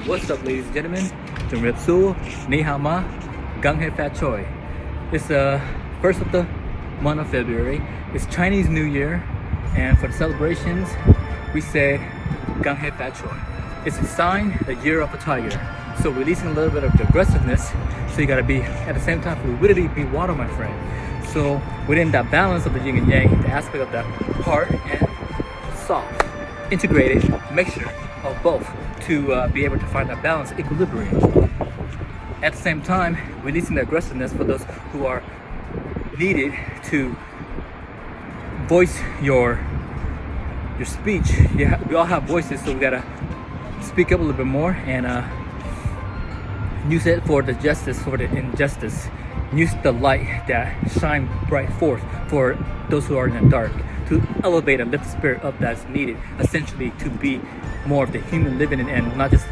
What's up, ladies and gentlemen? Chum Rip Su, Ni Hao Ma, Gung Fat Choy. It's the first of the month of February. It's Chinese New Year, and for the celebrations, we say Gung Fat Choy. It's a sign, the year of a tiger. So releasing a little bit of the aggressiveness, so you gotta be, at the same time, fluidity, be water, my friend. So within that balance of the yin and yang, the aspect of the hard and soft, integrated mixture of both to be able to find that balance, equilibrium. At the same time, releasing the aggressiveness for those who are needed to voice your speech. We all have voices, so we gotta speak up a little bit more and use it for the justice, for the injustice. Use the light that shine bright forth for those who are in the dark, to elevate and lift the spirit up that's needed, essentially to be more of the human living and not just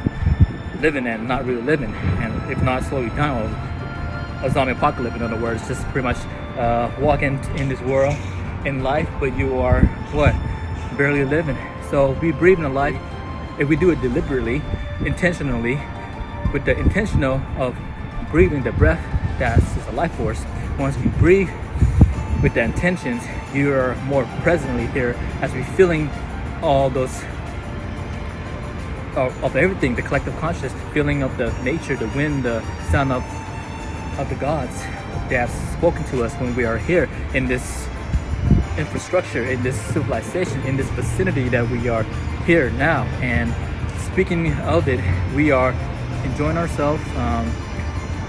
living and not really living, and if not slowly down, a zombie apocalypse, in other words, just pretty much walking in this world in life, but you are what? Barely living. So we breathe in a life, if we do it deliberately, intentionally, with the intentional of breathing the breath that's just a life force. Once you breathe with the intentions, you are more presently here as we feeling all those of everything, the collective consciousness, the feeling of the nature, the wind, the sound of the gods that have spoken to us when we are here in this infrastructure, in this civilization, in this vicinity that we are here now. And speaking of it, we are enjoying ourselves.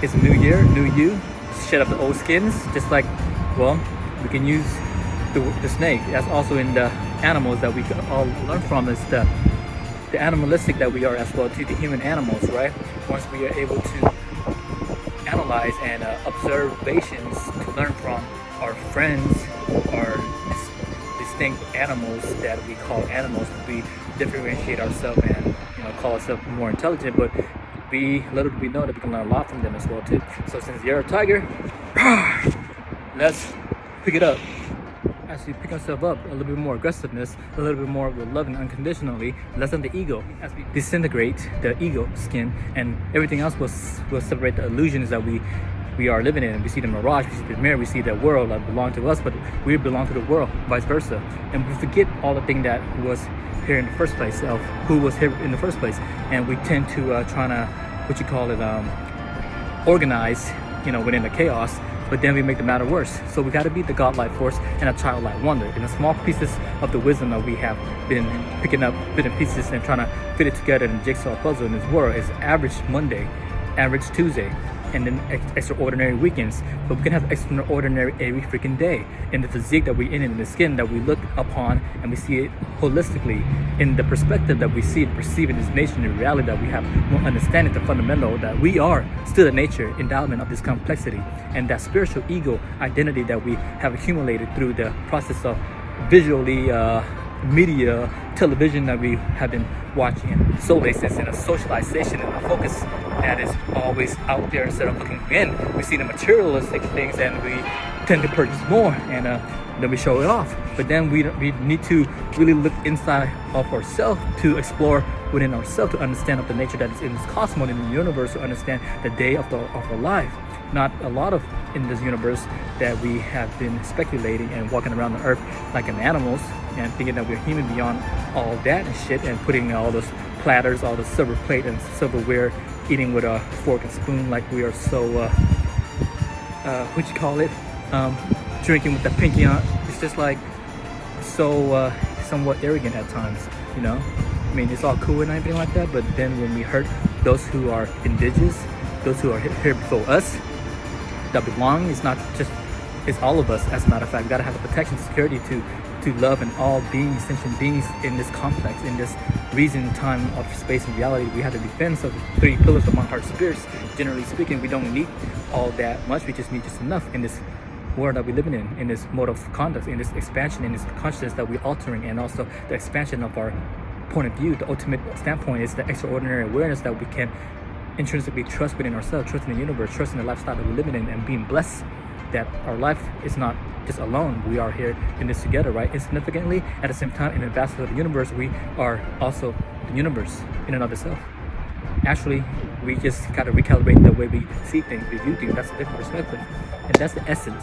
It's a new year, new you. Shed up the old skins, just like, well, we can use the snake. That's also in the animals that we can all learn from. Is the animalistic that we are as well to the human animals, right? Once we are able to analyze and observations to learn from our friends, our distinct animals that we call animals, we differentiate ourselves and call ourselves more intelligent, but little do we know that we can learn a lot from them as well too. So since you're a tiger, let's pick it up. As we pick ourselves up, a little bit more aggressiveness, a little bit more with love and unconditionally, less than the ego. As we disintegrate the ego skin, and everything else will separate the illusions that we are living in. We see the mirage, we see the mirror, we see the world that belong to us, but we belong to the world, vice versa. And we forget all the thing that was here in the first place, of who was here in the first place. And we tend to try to, organize, within the chaos, but then we make the matter worse. So we got to be the godlike force and a childlike wonder. And the small pieces of the wisdom that we have been picking up, bit and pieces, and trying to fit it together in the jigsaw puzzle in this world is average Monday, average Tuesday, and then extraordinary weekends. But we can have extraordinary every freaking day in the physique that we in the skin that we look upon, and we see it holistically in the perspective that we see it, perceive in this nature, in the reality that we have more understanding, the fundamental that we are still the nature endowment of this complexity, and that spiritual ego identity that we have accumulated through the process of visually media, television that we have been watching, and solaces and a socialization and a focus that is always out there instead of looking in. We see the materialistic things and we tend to purchase more, and then we show it off. But then we need to really look inside of ourselves to explore within ourselves, to understand of the nature that is in this cosmos, in the universe, to understand the day of our life. Not a lot of in this universe that we have been speculating and walking around the earth like an animals and thinking that we're human beyond all that and shit, and putting all those platters, all the silver plate and silverware, eating with a fork and spoon like we are so drinking with the pinky on. It's just like so somewhat arrogant at times, I mean, it's all cool and everything like that, but then when we hurt those who are indigenous, those who are here before us, that belong, it's not just, it's all of us. As a matter of fact, we gotta have the protection, security to love and all beings, sentient beings in this complex, in this reason, time of space and reality. We have the defense of the three pillars of my heart spirits. Generally speaking, we don't need all that much. We just need just enough in this world that we're living in this mode of conduct, in this expansion, in this consciousness that we're altering, and also the expansion of our point of view. The ultimate standpoint is the extraordinary awareness that we can intrinsically trust within ourselves, trust in the universe, trust in the lifestyle that we're living in, and being blessed that our life is not just alone. We are here in this together, right? Insignificantly, at the same time, in the vastness of the universe, we are also the universe in and of itself. Actually, we just gotta recalibrate the way we see things, we view things. That's a different perspective, and that's the essence.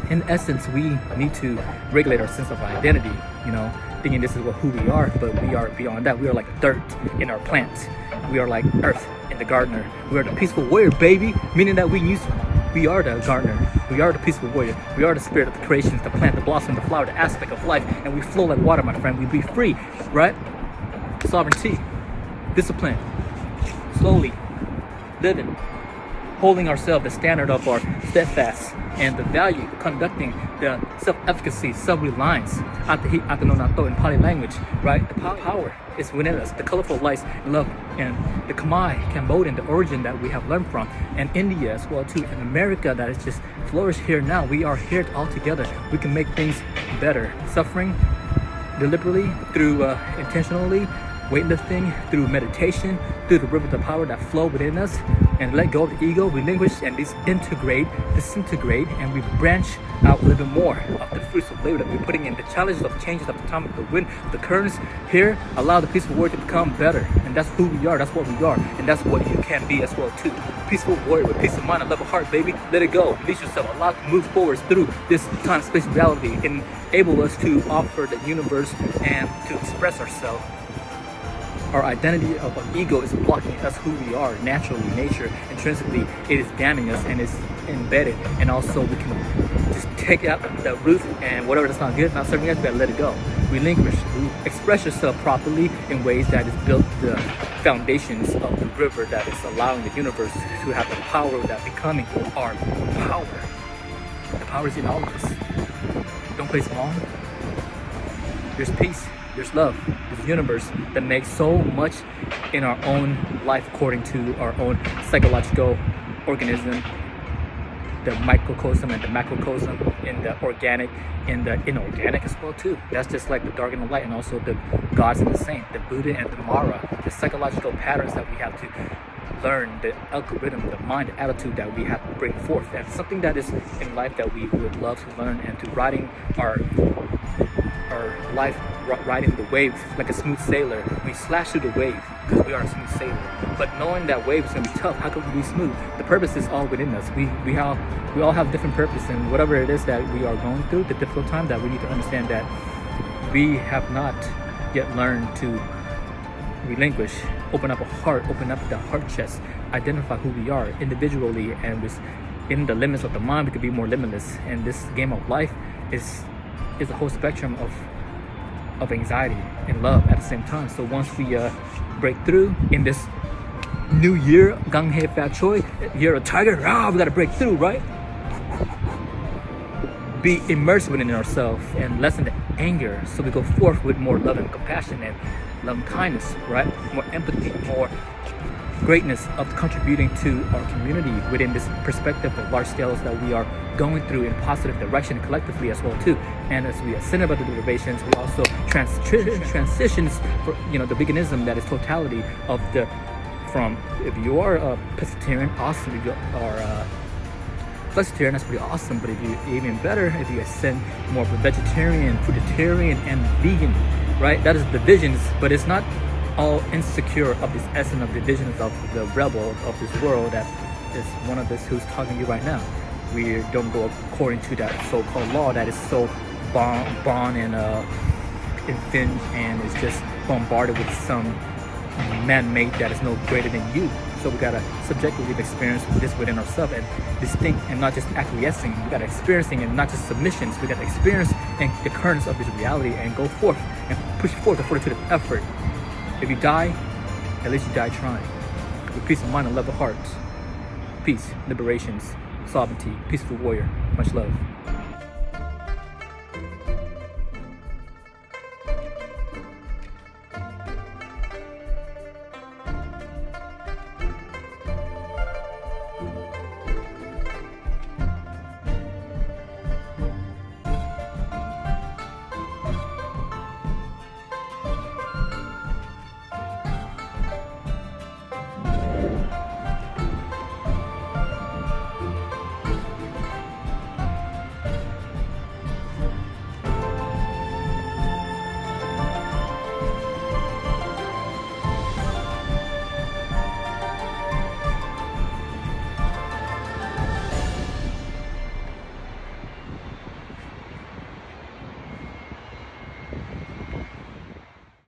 In essence, we need to regulate our sense of identity, thinking this is who we are, but we are beyond that. We are like dirt in our plants. We are like earth in the gardener. We are the peaceful warrior, baby, meaning that we are the gardener. We are the peaceful warrior. We are the spirit of the creations, the plant, the blossom, the flower, the aspect of life, and we flow like water, my friend. We be free, right? Sovereignty, discipline, slowly living, holding ourselves the standard of our steadfast and the value, conducting the self-efficacy, self-reliance, in Pali language, right? The power is within us, the colorful lights, love, and the Khmer, Cambodian, the origin that we have learned from, and India as well too, and America that is just flourish here now. We are here all together. We can make things better. Suffering deliberately, through intentionally, weightlifting, through meditation, through the rivers of power that flow within us, and let go of the ego, relinquish and disintegrate, and we branch out a little bit more of the fruits of labor that we're putting in. The challenges of changes of the time, of the wind, of the currents here, allow the peaceful warrior to become better. And that's who we are, that's what we are, and that's what you can be as well too. Peaceful warrior with peace of mind and love of heart, baby. Let it go. Release yourself. Allow to move forward through this time, space, reality, and enable us to offer the universe and to express ourselves. Our identity of our ego is blocking us who we are naturally, nature, intrinsically. It is damning us and it's embedded. And also we can just take out the root and whatever that's not good, not serving us, we gotta let it go. Relinquish, express yourself properly in ways that is built the foundations of the river that is allowing the universe to have the power that becoming our power. The power is in all of us. Don't play small. There's peace. There's love, there's a universe that makes so much in our own life according to our own psychological organism, the microcosm and the macrocosm, in the organic, in the inorganic as well too. That's just like the dark and the light, and also the gods and the saint, the Buddha and the Mara, the psychological patterns that we have to learn, the algorithm, the mind, the attitude that we have to bring forth. That's something that is in life that we would love to learn, and to riding our life, riding the wave like a smooth sailor. We slash through the wave because we are a smooth sailor, but knowing that wave is going to be tough, how can we be smooth? The purpose is all within us. We all have different purpose, and whatever it is that we are going through, the difficult time, that we need to understand that we have not yet learned to relinquish, open up a heart, open up the heart chest, identify who we are individually, and in the limits of the mind we could be more limitless. And this game of life is a whole spectrum of anxiety and love at the same time. So once we break through in this new year, Gung Fat Choy, year of tiger, we gotta break through, right? Be immersed within ourselves and lessen the anger, so we go forth with more love and compassion and love and kindness, right? More empathy, more greatness of contributing to our community within this perspective of large scales that we are going through in a positive direction collectively as well too. And as we ascend about the derivations, we also transitions for the veganism that is totality of from, if you are a pescatarian, awesome. If you are flexitarian, that's pretty awesome. But if you even better, if you ascend more of a vegetarian, fruitarian, and vegan, right? That is divisions, but it's not all insecure of this essence of divisions of the rebel of this world that is one of this who's talking to you right now. We don't go according to that so-called law that is so bond and infringed and is just bombarded with some man-made that is no greater than you. So we gotta subjectively experience this within ourselves and distinct and not just acquiescing. We gotta experiencing and not just submissions. We gotta experience and the currents of this reality and go forth and push forth the fortitude of effort. If you die, at least you die trying. With peace of mind and love of heart. Peace, liberations, sovereignty, peaceful warrior. Much love.